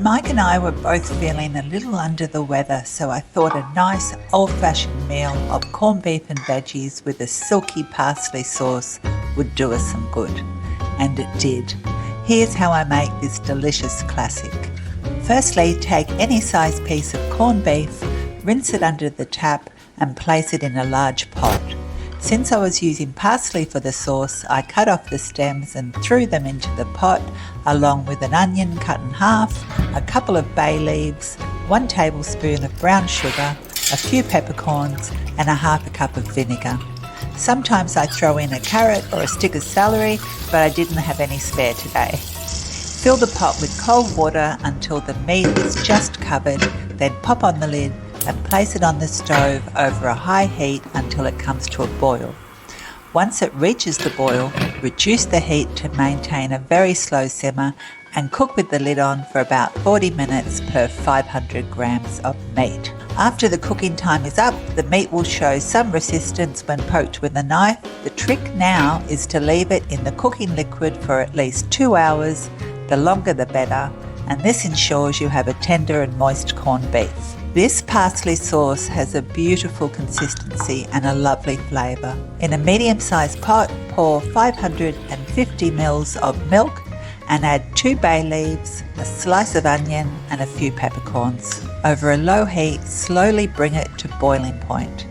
Mike and I were both feeling a little under the weather, so I thought a nice old-fashioned meal of corned beef and veggies with a silky parsley sauce would do us some good. And it did. Here's how I make this delicious classic. Firstly, take any size piece of corned beef, rinse it under the tap and place it in a large pot. Since I was using parsley for the sauce, I cut off the stems and threw them into the pot along with an onion cut in half, a couple of bay leaves, 1 tablespoon of brown sugar, a few peppercorns and a half a cup of vinegar. Sometimes I throw in a carrot or a stick of celery, but I didn't have any spare today. Fill the pot with cold water until the meat is just covered, then pop on the lid and place it on the stove over a high heat until it comes to a boil. Once it reaches the boil, reduce the heat to maintain a very slow simmer and cook with the lid on for about 40 minutes per 500 grams of meat. After the cooking time is up, the meat will show some resistance when poked with a knife. The trick now is to leave it in the cooking liquid for at least 2 hours, the longer the better, and this ensures you have a tender and moist corned beef. This parsley sauce has a beautiful consistency and a lovely flavour. In a medium-sized pot, pour 550 ml of milk and add 2 bay leaves, a slice of onion and a few peppercorns. Over a low heat, slowly bring it to boiling point.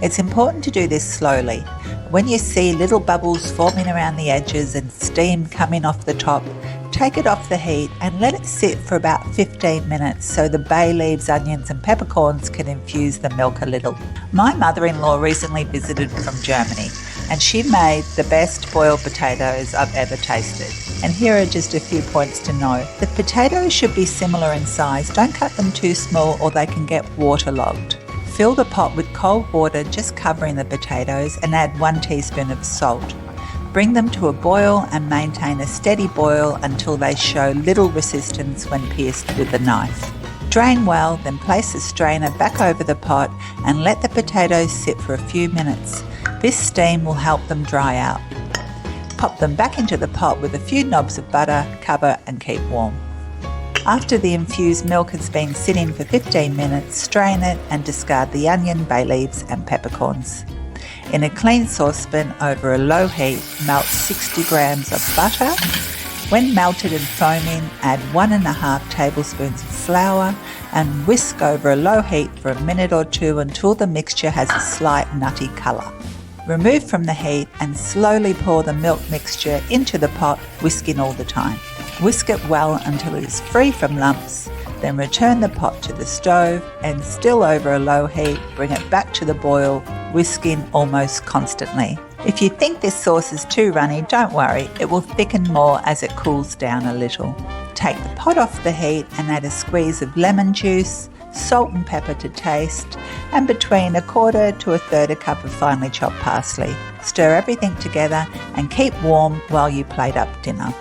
It's important to do this slowly. When you see little bubbles forming around the edges and steam coming off the top, take it off the heat and let it sit for about 15 minutes so the bay leaves, onions and peppercorns can infuse the milk a little. My mother-in-law recently visited from Germany and she made the best boiled potatoes I've ever tasted. And here are just a few points to know. The potatoes should be similar in size. Don't cut them too small or they can get waterlogged. Fill the pot with cold water just covering the potatoes and add 1 teaspoon of salt. Bring them to a boil and maintain a steady boil until they show little resistance when pierced with a knife. Drain well, then place the strainer back over the pot and let the potatoes sit for a few minutes. This steam will help them dry out. Pop them back into the pot with a few knobs of butter, cover and keep warm. After the infused milk has been sitting for 15 minutes, strain it and discard the onion, bay leaves and peppercorns. In a clean saucepan over a low heat, melt 60 grams of butter. When melted and foaming, add 1.5 tablespoons of flour and whisk over a low heat for a minute or 2 until the mixture has a slight nutty colour. Remove from the heat and slowly pour the milk mixture into the pot, whisking all the time. Whisk it well until it is free from lumps, then return the pot to the stove and still over a low heat, bring it back to the boil, whisking almost constantly. If you think this sauce is too runny, don't worry, it will thicken more as it cools down a little. Take the pot off the heat and add a squeeze of lemon juice, salt and pepper to taste, and between 1/4 to 1/3 cup of finely chopped parsley. Stir everything together and keep warm while you plate up dinner.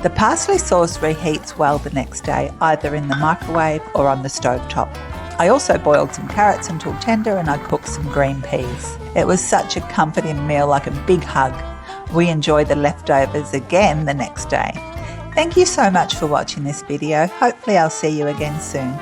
The parsley sauce reheats well the next day, either in the microwave or on the stovetop. I also boiled some carrots until tender and I cooked some green peas. It was such a comforting meal, like a big hug. We enjoyed the leftovers again the next day. Thank you so much for watching this video. Hopefully I'll see you again soon.